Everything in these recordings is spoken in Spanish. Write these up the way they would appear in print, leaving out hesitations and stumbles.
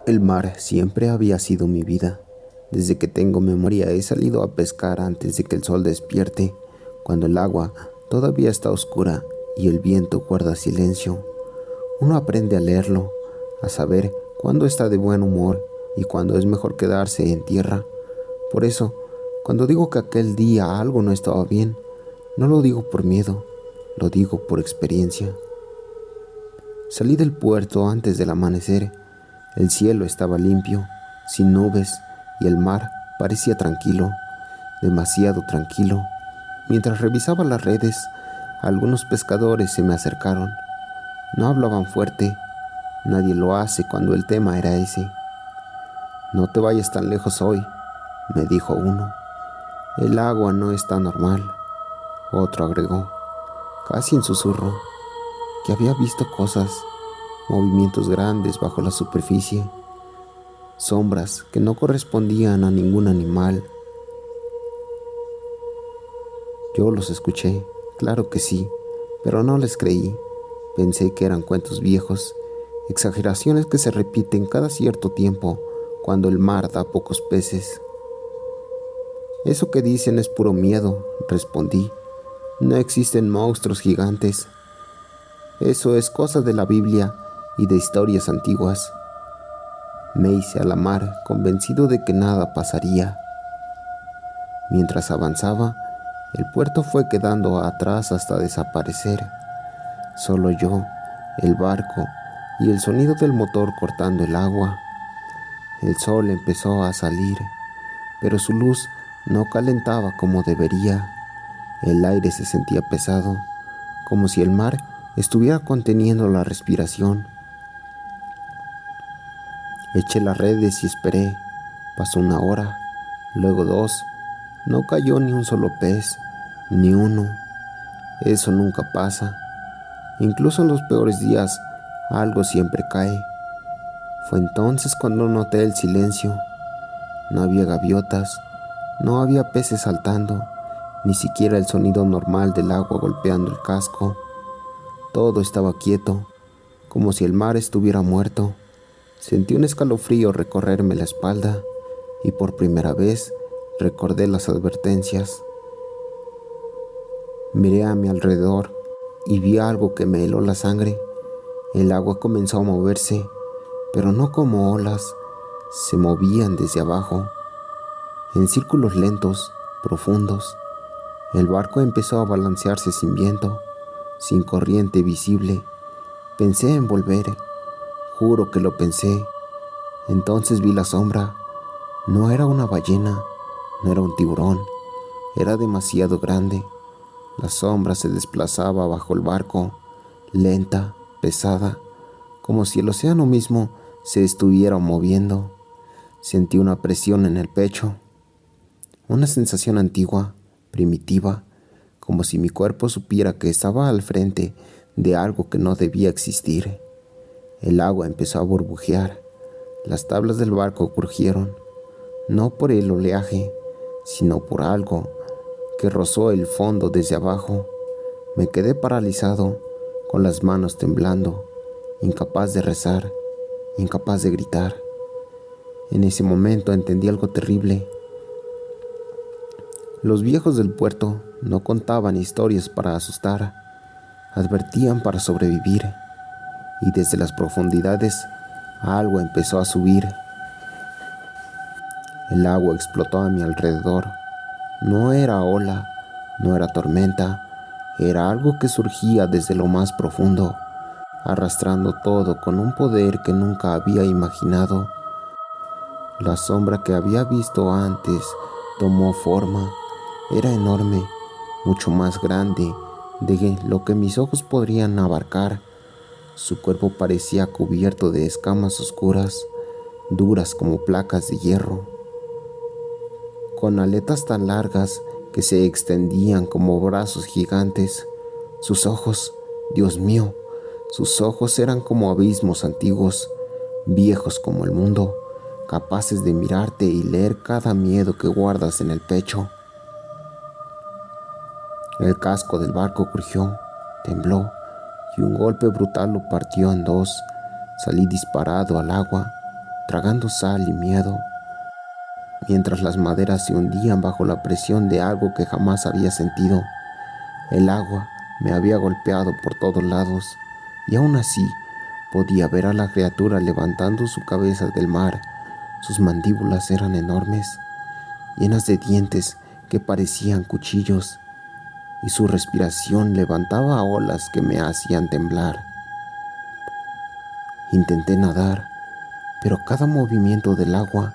El mar siempre había sido mi vida. Desde que tengo memoria he salido a pescar antes de que el sol despierte, cuando el agua todavía está oscura y el viento guarda silencio. Uno aprende a leerlo, a saber cuándo está de buen humor y cuándo es mejor quedarse en tierra. Por eso, cuando digo que aquel día algo no estaba bien, no lo digo por miedo, lo digo por experiencia. Salí del puerto antes del amanecer. El cielo estaba limpio, sin nubes, y el mar parecía tranquilo, demasiado tranquilo. Mientras revisaba las redes, algunos pescadores se me acercaron. No hablaban fuerte, nadie lo hace cuando el tema era ese. «No te vayas tan lejos hoy», me dijo uno. «El agua no está normal», otro agregó, casi en susurro, que había visto cosas, movimientos grandes bajo la superficie, sombras que no correspondían a ningún animal. Yo los escuché, claro que sí, pero no les creí. Pensé que eran cuentos viejos, exageraciones que se repiten cada cierto tiempo cuando el mar da pocos peces. «Eso que dicen es puro miedo», respondí. «No existen monstruos gigantes. Eso es cosa de la Biblia y de historias antiguas». Me hice a la mar, convencido de que nada pasaría. Mientras avanzaba, el puerto fue quedando atrás hasta desaparecer. Solo yo, el barco y el sonido del motor cortando el agua. El sol empezó a salir, pero su luz no calentaba como debería. El aire se sentía pesado, como si el mar estuviera conteniendo la respiración. Eché las redes y esperé. Pasó una hora, luego 2. No cayó ni un solo pez, ni uno. Eso nunca pasa. Incluso en los peores días, algo siempre cae. Fue entonces cuando noté el silencio. No había gaviotas, no había peces saltando, ni siquiera el sonido normal del agua golpeando el casco. Todo estaba quieto, como si el mar estuviera muerto. Sentí un escalofrío recorrerme la espalda y por primera vez recordé las advertencias. Miré a mi alrededor y vi algo que me heló la sangre. El agua comenzó a moverse, pero no como olas, se movían desde abajo, en círculos lentos, profundos. El barco empezó a balancearse sin viento, sin corriente visible. Pensé en volver, juro que lo pensé. Entonces vi la sombra. No era una ballena, no era un tiburón, era demasiado grande. La sombra se desplazaba bajo el barco, lenta, pesada, como si el océano mismo se estuviera moviendo. Sentí una presión en el pecho, una sensación antigua, primitiva, como si mi cuerpo supiera que estaba al frente de algo que no debía existir. El agua empezó a burbujear. Las tablas del barco crujieron, no por el oleaje, sino por algo que rozó el fondo desde abajo. Me quedé paralizado, con las manos temblando, incapaz de rezar, incapaz de gritar. En ese momento entendí algo terrible. Los viejos del puerto no contaban historias para asustar, advertían para sobrevivir. Y desde las profundidades algo empezó a subir. El agua explotó a mi alrededor. No era ola, no era tormenta, era algo que surgía desde lo más profundo, arrastrando todo con un poder que nunca había imaginado. La sombra que había visto antes tomó forma. Era enorme, mucho más grande de lo que mis ojos podrían abarcar. Su cuerpo parecía cubierto de escamas oscuras, duras como placas de hierro, con aletas tan largas que se extendían como brazos gigantes. Sus ojos, Dios mío, sus ojos eran como abismos antiguos, viejos como el mundo, capaces de mirarte y leer cada miedo que guardas en el pecho. El casco del barco crujió, tembló, y un golpe brutal lo partió en 2. Salí disparado al agua, tragando sal y miedo, mientras las maderas se hundían bajo la presión de algo que jamás había sentido. El agua me había golpeado por todos lados y aún así podía ver a la criatura levantando su cabeza del mar. Sus mandíbulas eran enormes, llenas de dientes que parecían cuchillos, y su respiración levantaba olas que me hacían temblar. Intenté nadar, pero cada movimiento del agua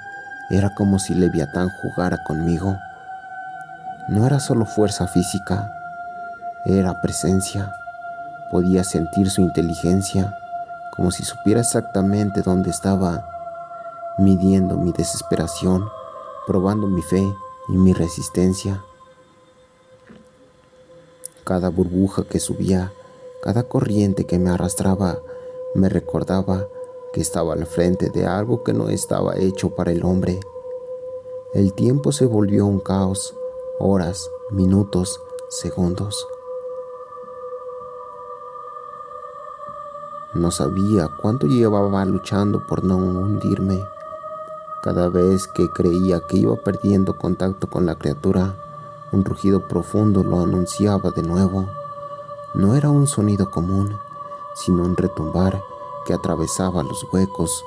era como si Leviatán jugara conmigo. No era solo fuerza física, era presencia. Podía sentir su inteligencia, como si supiera exactamente dónde estaba, midiendo mi desesperación, probando mi fe y mi resistencia. Cada burbuja que subía, cada corriente que me arrastraba, me recordaba que estaba al frente de algo que no estaba hecho para el hombre. El tiempo se volvió un caos, horas, minutos, segundos. No sabía cuánto llevaba luchando por no hundirme. Cada vez que creía que iba perdiendo contacto con la criatura, un rugido profundo lo anunciaba de nuevo. No era un sonido común, sino un retumbar que atravesaba los huecos,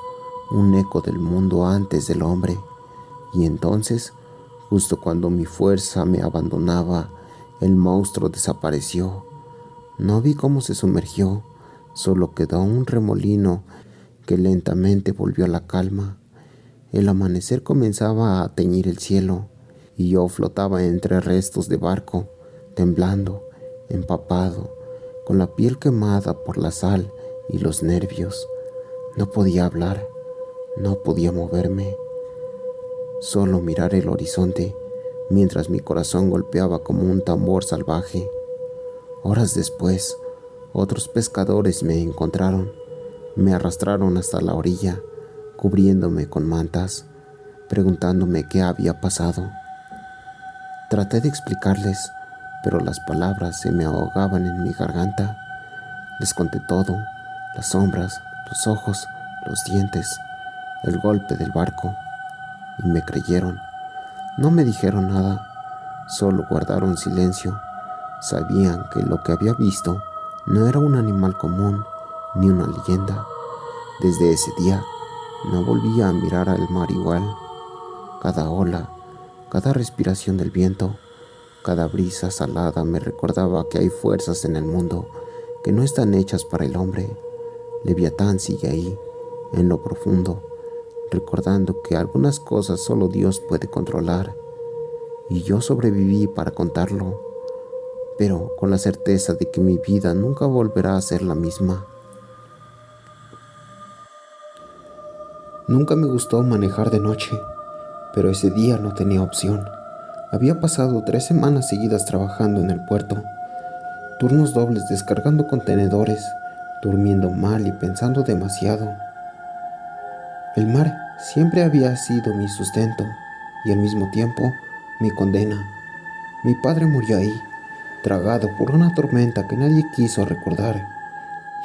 un eco del mundo antes del hombre. Y entonces, justo cuando mi fuerza me abandonaba, el monstruo desapareció. No vi cómo se sumergió, solo quedó un remolino que lentamente volvió a la calma. El amanecer comenzaba a teñir el cielo, y yo flotaba entre restos de barco, temblando, empapado, con la piel quemada por la sal y los nervios. No podía hablar, no podía moverme, solo mirar el horizonte, mientras mi corazón golpeaba como un tambor salvaje. Horas después, otros pescadores me encontraron, me arrastraron hasta la orilla, cubriéndome con mantas, preguntándome qué había pasado. Traté de explicarles, pero las palabras se me ahogaban en mi garganta. Les conté todo, las sombras, los ojos, los dientes, el golpe del barco, y me creyeron. No me dijeron nada, solo guardaron silencio. Sabían que lo que había visto no era un animal común ni una leyenda. Desde ese día no volví a mirar al mar igual. Cada ola, cada respiración del viento, cada brisa salada me recordaba que hay fuerzas en el mundo que no están hechas para el hombre. Leviatán sigue ahí, en lo profundo, recordando que algunas cosas solo Dios puede controlar. Y yo sobreviví para contarlo, pero con la certeza de que mi vida nunca volverá a ser la misma. Nunca me gustó manejar de noche, pero ese día no tenía opción. Había pasado 3 semanas seguidas trabajando en el puerto, turnos dobles descargando contenedores, durmiendo mal y pensando demasiado. El mar siempre había sido mi sustento y al mismo tiempo mi condena. Mi padre murió ahí, tragado por una tormenta que nadie quiso recordar,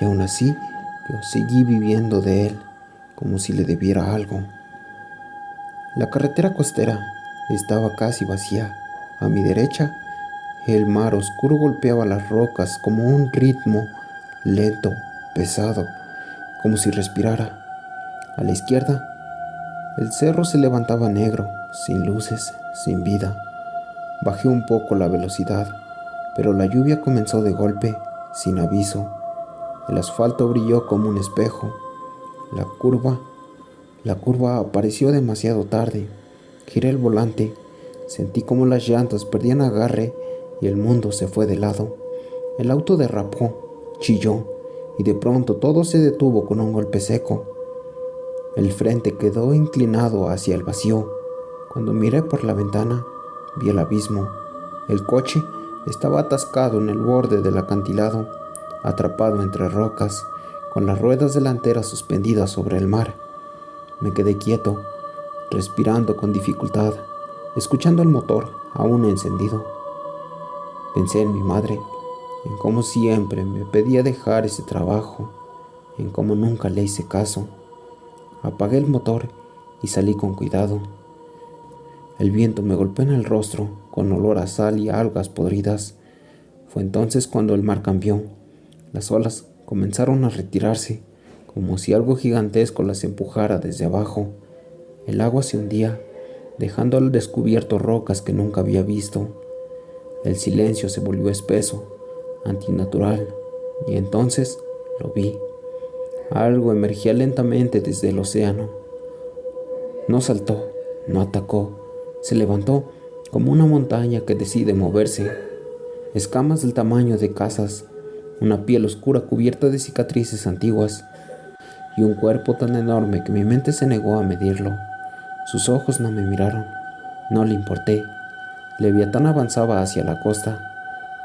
y aún así yo seguí viviendo de él como si le debiera algo. La carretera costera estaba casi vacía. A mi derecha, el mar oscuro golpeaba las rocas como un ritmo lento, pesado, como si respirara. A la izquierda, el cerro se levantaba negro, sin luces, sin vida. Bajé un poco la velocidad, pero la lluvia comenzó de golpe, sin aviso. El asfalto brilló como un espejo. La curva apareció demasiado tarde. Giré el volante, sentí como las llantas perdían agarre y el mundo se fue de lado. El auto derrapó, chilló, y de pronto todo se detuvo con un golpe seco. El frente quedó inclinado hacia el vacío. Cuando miré por la ventana, vi el abismo. El coche estaba atascado en el borde del acantilado, atrapado entre rocas, con las ruedas delanteras suspendidas sobre el mar. Me quedé quieto, respirando con dificultad, escuchando el motor aún encendido. Pensé en mi madre, en cómo siempre me pedía dejar ese trabajo, en cómo nunca le hice caso. Apagué el motor y salí con cuidado. El viento me golpeó en el rostro con olor a sal y algas podridas. Fue entonces cuando el mar cambió. Las olas comenzaron a retirarse, como si algo gigantesco las empujara desde abajo. El agua se hundía, dejando al descubierto rocas que nunca había visto. El silencio se volvió espeso, antinatural, y entonces lo vi. Algo emergía lentamente desde el océano. No saltó, no atacó, se levantó como una montaña que decide moverse. Escamas del tamaño de casas, una piel oscura cubierta de cicatrices antiguas, y un cuerpo tan enorme que mi mente se negó a medirlo. Sus ojos no me miraron, no le importé. Leviatán avanzaba hacia la costa,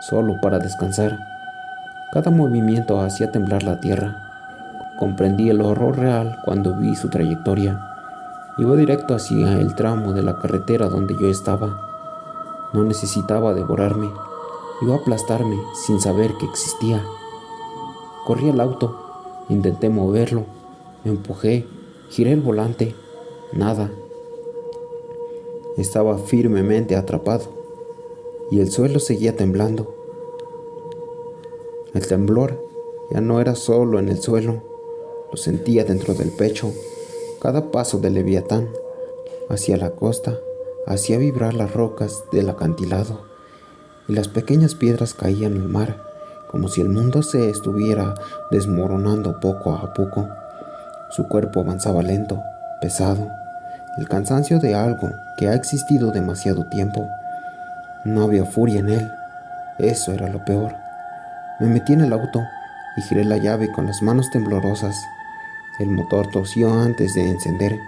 solo para descansar. Cada movimiento hacía temblar la tierra. Comprendí el horror real cuando vi su trayectoria. Iba directo hacia el tramo de la carretera donde yo estaba. No necesitaba devorarme, iba a aplastarme sin saber que existía. Corrí al auto, intenté moverlo, me empujé, giré el volante, nada. Estaba firmemente atrapado y el suelo seguía temblando. El temblor ya no era solo en el suelo, lo sentía dentro del pecho. Cada paso del Leviatán hacia la costa hacía vibrar las rocas del acantilado y las pequeñas piedras caían al mar, como si el mundo se estuviera desmoronando poco a poco. Su cuerpo avanzaba lento, pesado, el cansancio de algo que ha existido demasiado tiempo. No había furia en él, eso era lo peor. Me metí en el auto y giré la llave con las manos temblorosas. El motor tosió antes de encender.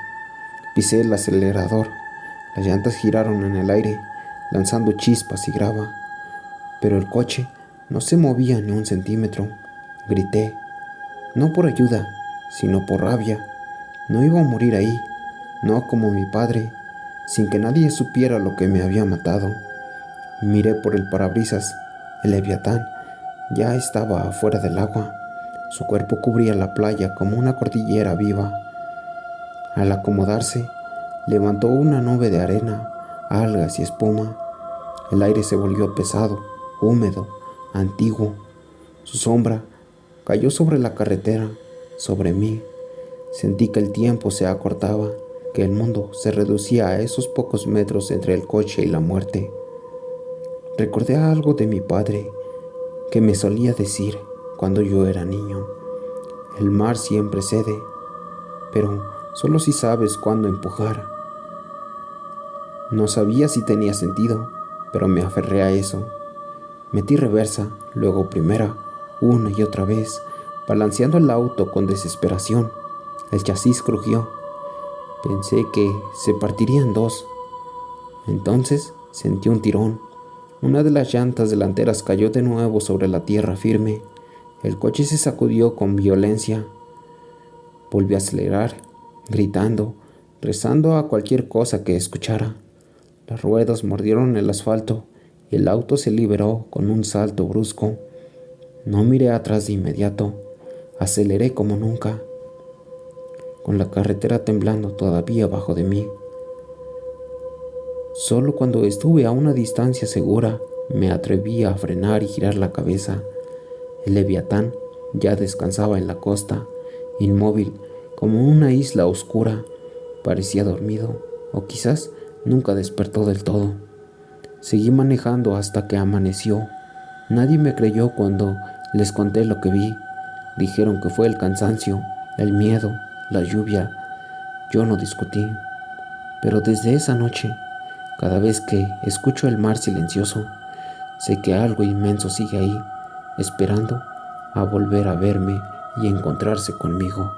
Pisé el acelerador. Las llantas giraron en el aire, lanzando chispas y grava. Pero el coche no se movía ni un centímetro. Grité, no por ayuda, sino por rabia. No iba a morir ahí, no como mi padre, sin que nadie supiera lo que me había matado. Miré por el parabrisas. El Leviatán ya estaba afuera del agua. Su cuerpo cubría la playa como una cordillera viva. Al acomodarse, levantó una nube de arena, algas y espuma. El aire se volvió pesado, húmedo, antiguo. Su sombra cayó sobre la carretera, sobre mí. Sentí que el tiempo se acortaba, que el mundo se reducía a esos pocos metros entre el coche y la muerte. Recordé algo de mi padre que me solía decir cuando yo era niño. El mar siempre cede, pero solo si sabes cuándo empujar. No sabía si tenía sentido, pero me aferré a eso. Metí reversa, luego primera, una y otra vez, balanceando el auto con desesperación. El chasis crujió. Pensé que se partiría en dos. Entonces sentí un tirón. Una de las llantas delanteras cayó de nuevo sobre la tierra firme. El coche se sacudió con violencia. Volví a acelerar, gritando, rezando a cualquier cosa que escuchara. Las ruedas mordieron el asfalto y el auto se liberó con un salto brusco. No miré atrás de inmediato. Aceleré como nunca, con la carretera temblando todavía bajo de mí. Solo cuando estuve a una distancia segura me atreví a frenar y girar la cabeza. El Leviatán ya descansaba en la costa, inmóvil como una isla oscura. Parecía dormido, o quizás nunca despertó del todo. Seguí manejando hasta que amaneció. Nadie me creyó cuando les conté lo que vi. Dijeron que fue el cansancio, el miedo, la lluvia. Yo no discutí. Pero desde esa noche, cada vez que escucho el mar silencioso, sé que algo inmenso sigue ahí, esperando a volver a verme y encontrarse conmigo.